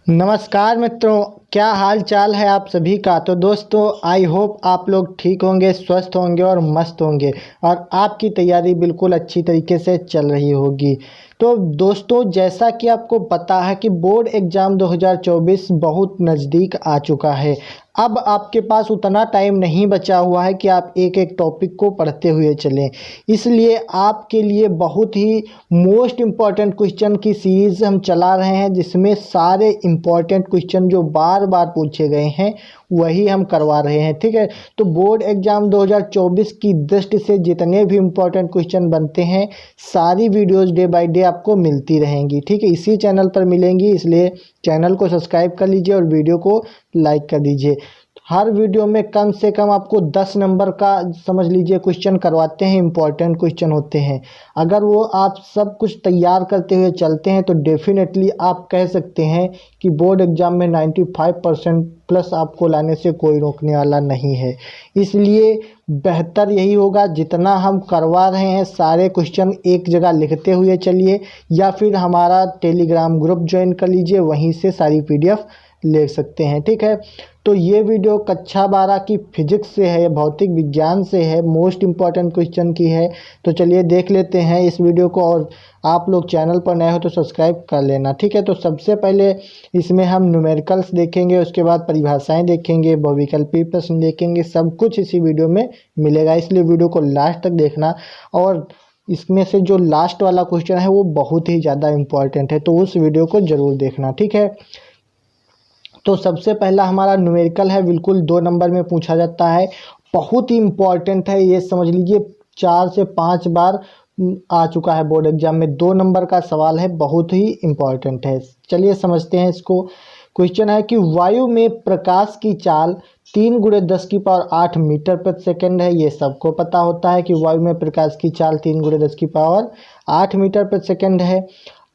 नमस्कार मित्रों, क्या हाल चाल है आप सभी का। तो दोस्तों, आई होप आप लोग ठीक होंगे, स्वस्थ होंगे और मस्त होंगे और आपकी तैयारी बिल्कुल अच्छी तरीके से चल रही होगी। तो दोस्तों, जैसा कि आपको पता है कि बोर्ड एग्ज़ाम 2024 बहुत नज़दीक आ चुका है। अब आपके पास उतना टाइम नहीं बचा हुआ है कि आप एक एक टॉपिक को पढ़ते हुए चलें। इसलिए आपके लिए बहुत ही मोस्ट इम्पॉर्टेंट क्वेश्चन की सीरीज़ हम चला रहे हैं, जिसमें सारे इम्पॉर्टेंट क्वेश्चन जो बार बार पूछे गए हैं वही हम करवा रहे हैं। ठीक है, तो बोर्ड एग्ज़ाम 2024 की दृष्टि से जितने भी इम्पॉर्टेंट क्वेश्चन बनते हैं, सारी वीडियोज़ डे बाय डे आपको मिलती रहेंगी। ठीक है, इसी चैनल पर मिलेंगी, इसलिए चैनल को सब्सक्राइब कर लीजिए और वीडियो को लाइक कर दीजिए। हर वीडियो में कम से कम आपको 10 नंबर का समझ लीजिए क्वेश्चन करवाते हैं, इम्पॉर्टेंट क्वेश्चन होते हैं। अगर वो आप सब कुछ तैयार करते हुए चलते हैं तो डेफिनेटली आप कह सकते हैं कि बोर्ड एग्ज़ाम में 95% प्लस आपको लाने से कोई रोकने वाला नहीं है। इसलिए बेहतर यही होगा, जितना हम करवा रहे हैं सारे क्वेश्चन एक जगह लिखते हुए चलिए, या फिर हमारा टेलीग्राम ग्रुप ज्वाइन कर लीजिए, वहीं से सारी PDF ले सकते हैं। ठीक है, तो ये वीडियो कक्षा 12 की फिजिक्स से है, भौतिक विज्ञान से है, मोस्ट इम्पॉर्टेंट क्वेश्चन की है। तो चलिए देख लेते हैं इस वीडियो को, और आप लोग चैनल पर नए हो तो सब्सक्राइब कर लेना। ठीक है, तो सबसे पहले इसमें हम न्यूमेरिकल्स देखेंगे, उसके बाद परिभाषाएं देखेंगे, बहुविकल्पी प्रश्न देखेंगे, सब कुछ इसी वीडियो में मिलेगा। इसलिए वीडियो को लास्ट तक देखना, और इसमें से जो लास्ट वाला क्वेश्चन है वो बहुत ही ज़्यादा इम्पॉर्टेंट है, तो उस वीडियो को ज़रूर देखना। ठीक है, तो सबसे पहला हमारा न्यूमेरिकल है, बिल्कुल 2 नंबर में पूछा जाता है, बहुत ही इम्पॉर्टेंट है, ये समझ लीजिए 4 से 5 बार आ चुका है बोर्ड एग्जाम में। 2 नंबर का सवाल है, बहुत ही इम्पॉर्टेंट है। चलिए समझते हैं इसको। क्वेश्चन है कि वायु में प्रकाश की चाल 3 × 10⁸ मीटर प्रति सेकंड है। ये सबको पता होता है कि वायु में प्रकाश की चाल 3 × 10⁸ मीटर प्रति सेकंड है।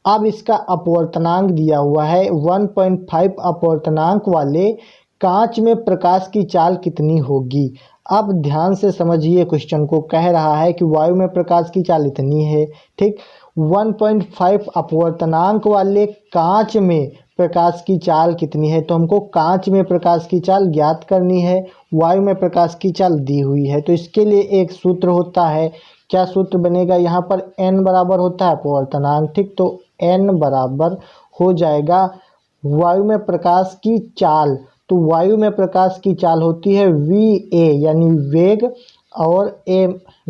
अब इसका अपवर्तनांक दिया हुआ है, 1.5 अपवर्तनांक वाले कांच में प्रकाश की चाल कितनी होगी। अब ध्यान से समझिए, क्वेश्चन को कह रहा है कि वायु में प्रकाश की चाल इतनी है। ठीक, 1.5 अपवर्तनांक वाले कांच में प्रकाश की चाल कितनी है, तो हमको कांच में प्रकाश की चाल ज्ञात करनी है। वायु में प्रकाश की चाल दी हुई है, तो इसके लिए एक सूत्र होता है। क्या सूत्र बनेगा यहाँ पर? n बराबर होता है अपवर्तनांक। ठीक, तो n बराबर हो जाएगा वायु में प्रकाश की चाल। तो वायु में प्रकाश की चाल होती है VA यानी वेग, और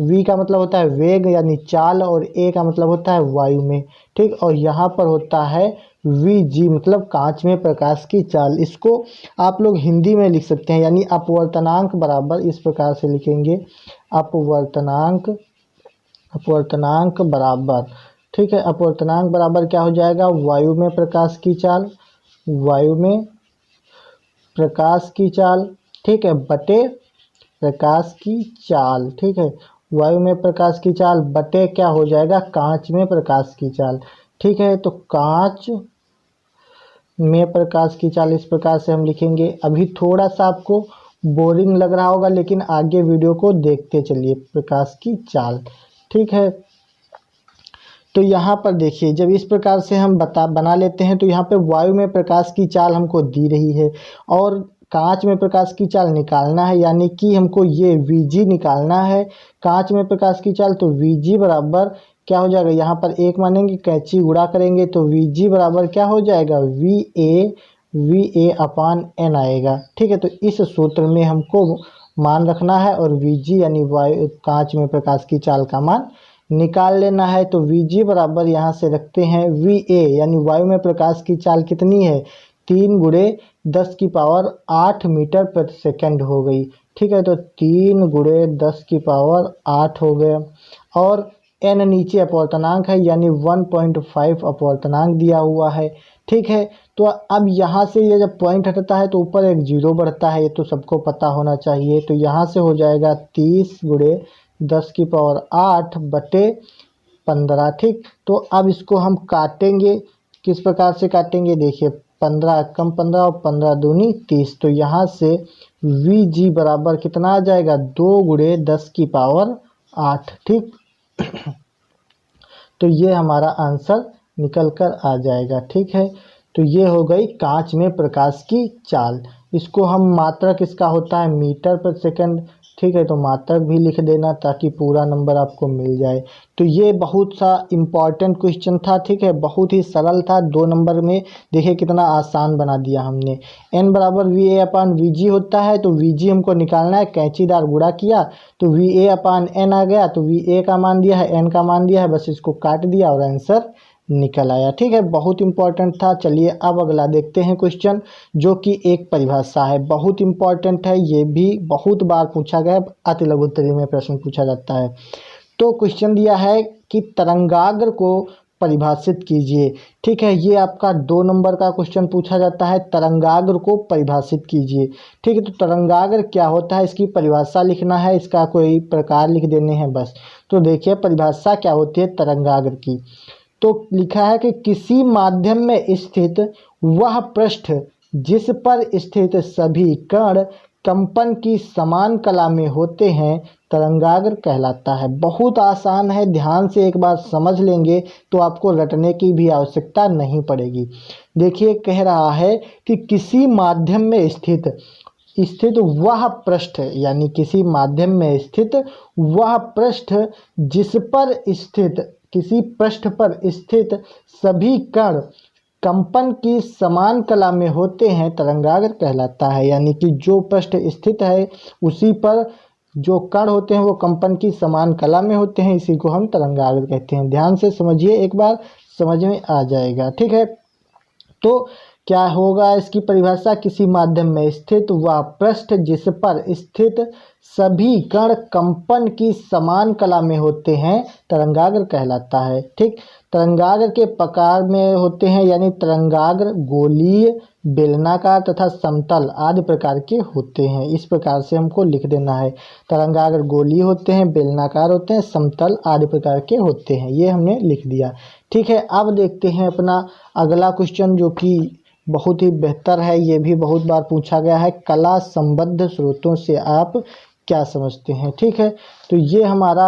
V का मतलब होता है वेग यानी चाल, और A का मतलब होता है वायु में। ठीक, और यहाँ पर होता है VG मतलब कांच में प्रकाश की चाल। इसको आप लोग हिंदी में लिख सकते हैं, यानी अपवर्तनांक बराबर इस प्रकार से लिखेंगे, अपवर्तनांक बराबर। ठीक है, अपवर्तनांक बराबर क्या हो जाएगा? वायु में प्रकाश की चाल, वायु में प्रकाश की चाल, ठीक है, बटे प्रकाश की चाल। ठीक है, वायु में प्रकाश की चाल बटे क्या हो जाएगा? कांच में प्रकाश की चाल। ठीक है, तो कांच में प्रकाश की चाल इस प्रकार से हम लिखेंगे। अभी थोड़ा सा आपको बोरिंग लग रहा होगा, लेकिन आगे वीडियो को देखते चलिए। प्रकाश की चाल, ठीक है, तो यहाँ पर देखिए, जब इस प्रकार से हम बना लेते हैं तो यहाँ पे वायु में प्रकाश की चाल हमको दी रही है और कांच में प्रकाश की चाल निकालना है, यानी कि हमको ये VG निकालना है। कांच में प्रकाश की चाल, तो VG बराबर क्या हो जाएगा? यहाँ पर 1 मानेंगे, कैंची गुणा करेंगे तो VG बराबर क्या हो जाएगा? VA अपान N आएगा। ठीक है, तो इस सूत्र में हमको मान रखना है और VG यानी वायु कांच में प्रकाश की चाल का मान निकाल लेना है। तो VG बराबर यहाँ से रखते हैं VA यानी वायु में प्रकाश की चाल कितनी है? 3 × 10⁸ मीटर प्रति सेकंड हो गई। ठीक है, तो 3 × 10⁸ हो गया, और N नीचे अपवर्तनांक है यानी 1.5 अपवर्तनांक दिया हुआ है। ठीक है, तो अब यहाँ से ये जब पॉइंट हटता है तो ऊपर एक 0 बढ़ता है, ये तो सबको पता होना चाहिए। तो यहाँ से हो जाएगा 30 × 10⁸ बटे 15। ठीक, तो अब इसको हम काटेंगे, किस प्रकार से काटेंगे? देखिए, 15 कम 15 और 15 दूनी 30। तो यहाँ से VG बराबर कितना आ जाएगा? 2 × 10⁸। ठीक, तो ये हमारा आंसर निकल कर आ जाएगा। ठीक है, तो ये हो गई कांच में प्रकाश की चाल। इसको हम मात्रक इसका होता है मीटर पर सेकंड, ठीक है, तो मात्रक भी लिख देना ताकि पूरा नंबर आपको मिल जाए। तो ये बहुत सा इम्पॉर्टेंट क्वेश्चन था, ठीक है, बहुत ही सरल था। 2 नंबर में देखिए कितना आसान बना दिया हमने। n बराबर वी ए अपान वी जी होता है, तो वी जी हमको निकालना है, कैंचीदार गुणा किया तो वी ए अपान एन आ गया, तो वी ए का मान दिया है, एन का मान दिया है, बस इसको काट दिया और आंसर निकल आया, ठीक है, बहुत इंपॉर्टेंट था। चलिए अब अगला देखते हैं क्वेश्चन, जो कि एक परिभाषा है, बहुत इंपॉर्टेंट है, ये भी बहुत बार पूछा गया है, अति लघु उत्तरीय में प्रश्न पूछा जाता है। तो क्वेश्चन दिया है कि तरंगाग्र को परिभाषित कीजिए, ठीक है, ये आपका 2 नंबर का क्वेश्चन पूछा जाता है, तरंगाग्र को परिभाषित कीजिए, ठीक है। तो तरंगाग्र क्या होता है, इसकी परिभाषा लिखना है, इसका कोई प्रकार लिख देने हैं बस। तो देखिए परिभाषा क्या होती है तरंगाग्र की, तो लिखा है कि किसी माध्यम में स्थित वह पृष्ठ जिस पर स्थित सभी कण कंपन की समान कला में होते हैं तरंगाग्र कहलाता है। बहुत आसान है, ध्यान से एक बार समझ लेंगे तो आपको रटने की भी आवश्यकता नहीं पड़ेगी। देखिए कह रहा है कि किसी माध्यम में स्थित वह पृष्ठ, यानी किसी माध्यम में स्थित वह पृष्ठ जिस पर स्थित, किसी पृष्ठ पर स्थित सभी कण कंपन की समान कला में होते हैं तरंगाग्र कहलाता है। यानी कि जो पृष्ठ स्थित है उसी पर जो कण होते हैं वो कंपन की समान कला में होते हैं, इसी को हम तरंगाग्र कहते हैं। ध्यान से समझिए, एक बार समझ में आ जाएगा, ठीक है। तो क्या होगा इसकी परिभाषा, किसी माध्यम में स्थित वह पृष्ठ जिस पर स्थित सभी कण कंपन की समान कला में होते हैं तरंगाग्र कहलाता है, ठीक। तरंगाग्र के प्रकार में होते हैं, यानी तरंगाग्र गोलीय, बेलनाकार तथा समतल आदि प्रकार के होते हैं। इस प्रकार से हमको लिख देना है, तरंगाग्र गोलीय होते हैं, बेलनाकार होते हैं, समतल आदि प्रकार के होते हैं, ये हमने लिख दिया, ठीक है। अब देखते हैं अपना अगला क्वेश्चन, जो कि बहुत ही बेहतर है, ये भी बहुत बार पूछा गया है, कला संबद्ध स्रोतों से आप क्या समझते हैं, ठीक है। तो ये हमारा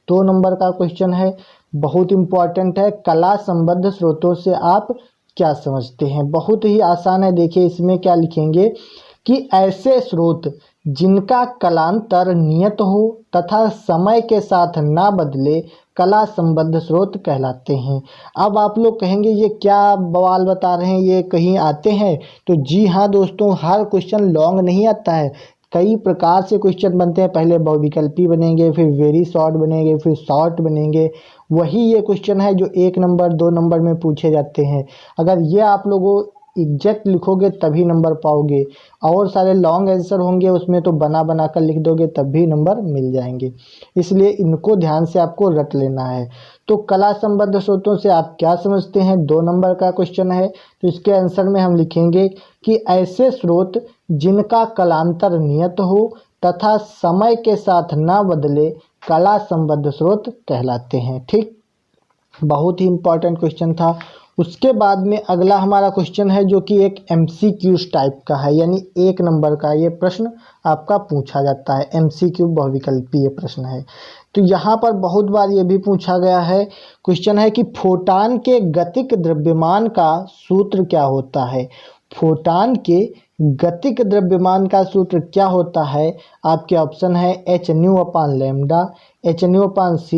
2 नंबर का क्वेश्चन है, बहुत इम्पॉर्टेंट है, कला संबद्ध स्रोतों से आप क्या समझते हैं। बहुत ही आसान है, देखिए इसमें क्या लिखेंगे कि ऐसे स्रोत जिनका कलांतर नियत हो तथा समय के साथ ना बदले कला संबद्ध स्रोत कहलाते हैं। अब आप लोग कहेंगे ये क्या बवाल बता रहे हैं, ये कहीं आते हैं? तो जी हाँ दोस्तों, हर क्वेश्चन लॉन्ग नहीं आता है, कई प्रकार से क्वेश्चन बनते हैं, पहले बहुविकल्पी बनेंगे, फिर वेरी शॉर्ट बनेंगे, फिर शॉर्ट बनेंगे। वही ये क्वेश्चन है जो 1 नंबर 2 नंबर में पूछे जाते हैं। अगर ये आप लोगों एग्जैक्ट लिखोगे तभी नंबर पाओगे, और सारे लॉन्ग आंसर होंगे उसमें तो बना बना कर लिख दोगे तब भी नंबर मिल जाएंगे, इसलिए इनको ध्यान से आपको रट लेना है। तो कला संबद्ध स्रोतों से आप क्या समझते हैं, 2 नंबर का क्वेश्चन है, तो इसके आंसर में हम लिखेंगे कि ऐसे स्रोत जिनका कलांतर नियत हो तथा समय के साथ ना बदले कला संबद्ध स्रोत कहलाते हैं, ठीक। बहुत ही इम्पोर्टेंट क्वेश्चन था। उसके बाद में अगला हमारा क्वेश्चन है जो कि एक MCQ टाइप का है, यानी 1 नंबर का ये प्रश्न आपका पूछा जाता है, MCQ बहुविकल्पीय प्रश्न है। तो यहाँ पर बहुत बार ये भी पूछा गया है, क्वेश्चन है कि फोटान के गतिक द्रव्यमान का सूत्र क्या होता है। फोटान के गतिक द्रव्यमान का सूत्र क्या होता है, आपके ऑप्शन है h/λ, h/c²,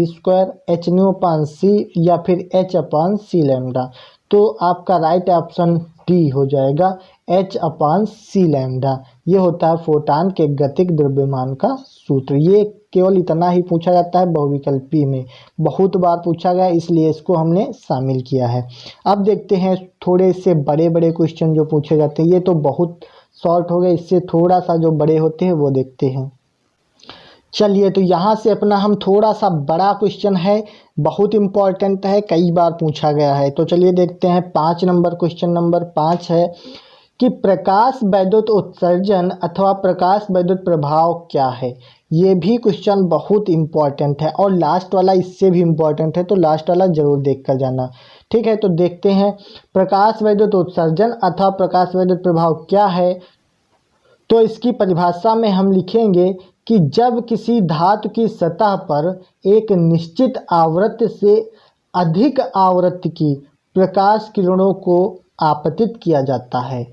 h/c या फिर h/c λ। तो आपका राइट ऑप्शन डी हो जाएगा, h/c λ। ये होता है फोटान के गतिक द्रव्यमान का सूत्र। ये केवल इतना ही पूछा जाता है बहुविकल्पी में, बहुत बार पूछा गया इसलिए इसको हमने शामिल किया है। अब देखते हैं थोड़े से बड़े बड़े क्वेश्चन जो पूछे जाते हैं, ये तो बहुत शॉर्ट हो गए, इससे थोड़ा सा जो बड़े होते हैं वो देखते हैं। चलिए तो यहाँ से अपना हम थोड़ा सा बड़ा क्वेश्चन है, बहुत इम्पॉर्टेंट है, कई बार पूछा गया है। तो चलिए देखते हैं 5 नंबर, क्वेश्चन नंबर 5 है कि प्रकाश वैद्युत उत्सर्जन अथवा प्रकाश वैद्युत प्रभाव क्या है। ये भी क्वेश्चन बहुत इम्पॉर्टेंट है, और लास्ट वाला इससे भी इम्पॉर्टेंट है, तो लास्ट वाला जरूर देख कर जाना, ठीक है। तो देखते हैं प्रकाश वैद्युत उत्सर्जन अथवा प्रकाश वैद्युत प्रभाव क्या है। तो इसकी परिभाषा में हम लिखेंगे कि जब किसी धातु की सतह पर एक निश्चित आवृत्ति से अधिक आवृत्ति की प्रकाश किरणों को आपतित किया जाता है।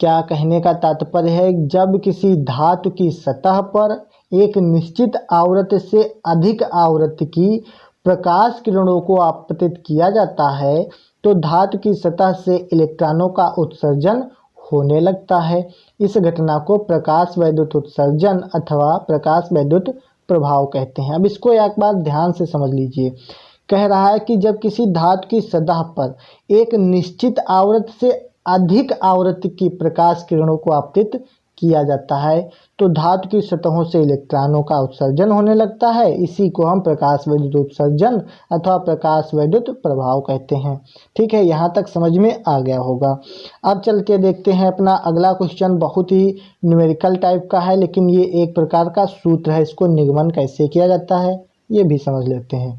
क्या कहने का तात्पर्य है, जब किसी धातु की सतह पर एक निश्चित आवृत्ति से अधिक आवृत्ति की प्रकाश किरणों को आपतित किया जाता है तो धातु की सतह से इलेक्ट्रॉनों का उत्सर्जन होने लगता है। इस घटना को प्रकाश वैद्युत उत्सर्जन अथवा प्रकाश वैद्युत प्रभाव कहते हैं। अब इसको एक बार ध्यान से समझ लीजिए। कह रहा है कि जब किसी धातु की सतह पर एक निश्चित आवृत्ति से अधिक आवृत्ति की प्रकाश किरणों को आपतित किया जाता है तो धातु की सतहों से इलेक्ट्रॉनों का उत्सर्जन होने लगता है। इसी को हम प्रकाश वैद्युत उत्सर्जन अथवा प्रकाश वैद्युत प्रभाव कहते हैं। ठीक है, यहाँ तक समझ में आ गया होगा। अब चल के देखते हैं अपना अगला क्वेश्चन। बहुत ही न्यूमेरिकल टाइप का है, लेकिन ये एक प्रकार का सूत्र है। इसको निगमन कैसे किया जाता है ये भी समझ लेते हैं।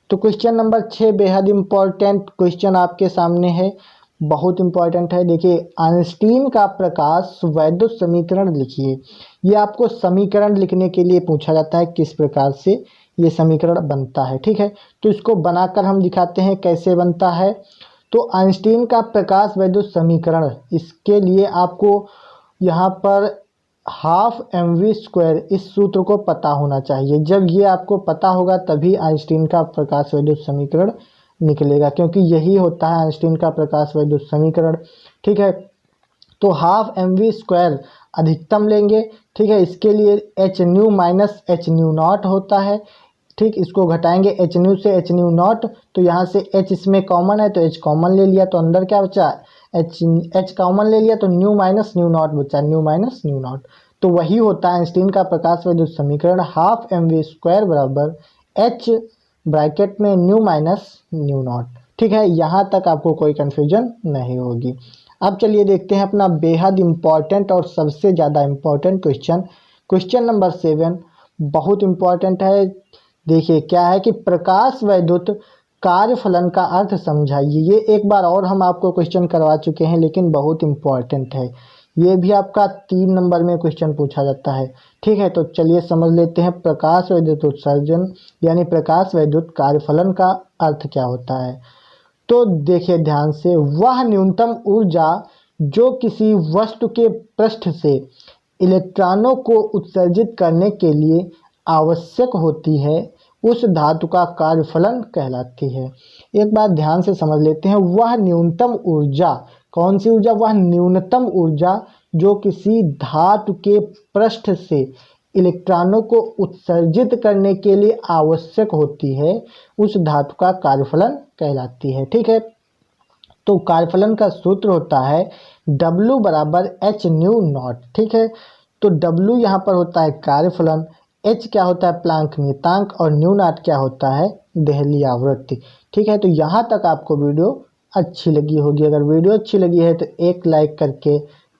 तो क्वेश्चन नंबर 6 बेहद इम्पोर्टेंट क्वेश्चन आपके सामने है, बहुत इम्पोर्टेंट है। देखिए, आइंस्टीन का प्रकाश वैद्युत समीकरण लिखिए। ये आपको समीकरण लिखने के लिए पूछा जाता है किस प्रकार से ये समीकरण बनता है। ठीक है, तो इसको बनाकर हम दिखाते हैं कैसे बनता है। तो आइंस्टीन का प्रकाश वैद्युत समीकरण, इसके लिए आपको यहाँ पर ½ इस सूत्र को पता होना चाहिए। जब ये आपको पता होगा तभी आइंस्टीन का प्रकाश वैद्युत समीकरण निकलेगा, क्योंकि यही होता है आइंस्टीन का प्रकाश वैद्युत समीकरण। ठीक है, तो ½ अधिकतम लेंगे। ठीक है, इसके लिए h new minus h new not होता है। ठीक, इसको घटाएंगे h न्यू से h न्यू नॉट, तो यहाँ से h इसमें कॉमन है तो h कॉमन ले लिया, तो अंदर क्या बचा, h कॉमन ले लिया तो न्यू माइनस न्यू नॉट बचा, न्यू माइनस न्यू नॉट। तो वही होता है आइंस्टीन का प्रकाश वैद्युत समीकरण, ½ बराबर h ब्रैकेट में न्यू माइनस न्यू नॉट। ठीक है, यहाँ तक आपको कोई कन्फ्यूजन नहीं होगी। अब चलिए देखते हैं अपना बेहद इम्पॉर्टेंट और सबसे ज़्यादा इम्पॉर्टेंट क्वेश्चन। क्वेश्चन नंबर 7 बहुत इम्पॉर्टेंट है। देखिए क्या है कि प्रकाश वैद्युत कार्यफलन का अर्थ समझाइए। ये एक बार और हम आपको क्वेश्चन करवा चुके हैं, लेकिन बहुत इम्पॉर्टेंट है। ये भी आपका 3 नंबर में क्वेश्चन पूछा जाता है। ठीक है, तो चलिए समझ लेते हैं प्रकाश वैद्युत उत्सर्जन यानी प्रकाश वैद्युत कार्यफलन का अर्थ क्या होता है। तो देखिए ध्यान से, वह न्यूनतम ऊर्जा जो किसी वस्तु के पृष्ठ से इलेक्ट्रॉनों को उत्सर्जित करने के लिए आवश्यक होती है उस धातु का कार्यफलन कहलाती है। एक बात ध्यान से समझ लेते हैं, वह न्यूनतम ऊर्जा, कौन सी ऊर्जा, वह न्यूनतम ऊर्जा जो किसी धातु के पृष्ठ से इलेक्ट्रॉनों को उत्सर्जित करने के लिए आवश्यक होती है उस धातु का कार्यफलन कहलाती है। ठीक है, तो कार्यफलन का सूत्र होता है W बराबर h न्यू नॉट। ठीक है, तो W यहाँ पर होता है कार्यफलन, h क्या होता है प्लांक नियतांक, और न्यू नॉट क्या होता है देहली आवृत्ति। ठीक है, तो यहाँ तक आपको वीडियो अच्छी लगी होगी। अगर वीडियो अच्छी लगी है तो एक लाइक करके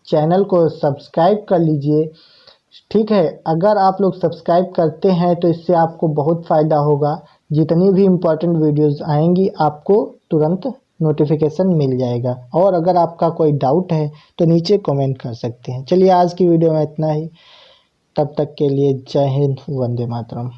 चैनल को सब्सक्राइब कर लीजिए। ठीक है, अगर आप लोग सब्सक्राइब करते हैं तो इससे आपको बहुत फ़ायदा होगा। जितनी भी इम्पोर्टेंट वीडियोस आएंगी आपको तुरंत नोटिफिकेशन मिल जाएगा। और अगर आपका कोई डाउट है तो नीचे कमेंट कर सकते हैं। चलिए आज की वीडियो में इतना ही, तब तक के लिए जय हिंद, वंदे मातरम।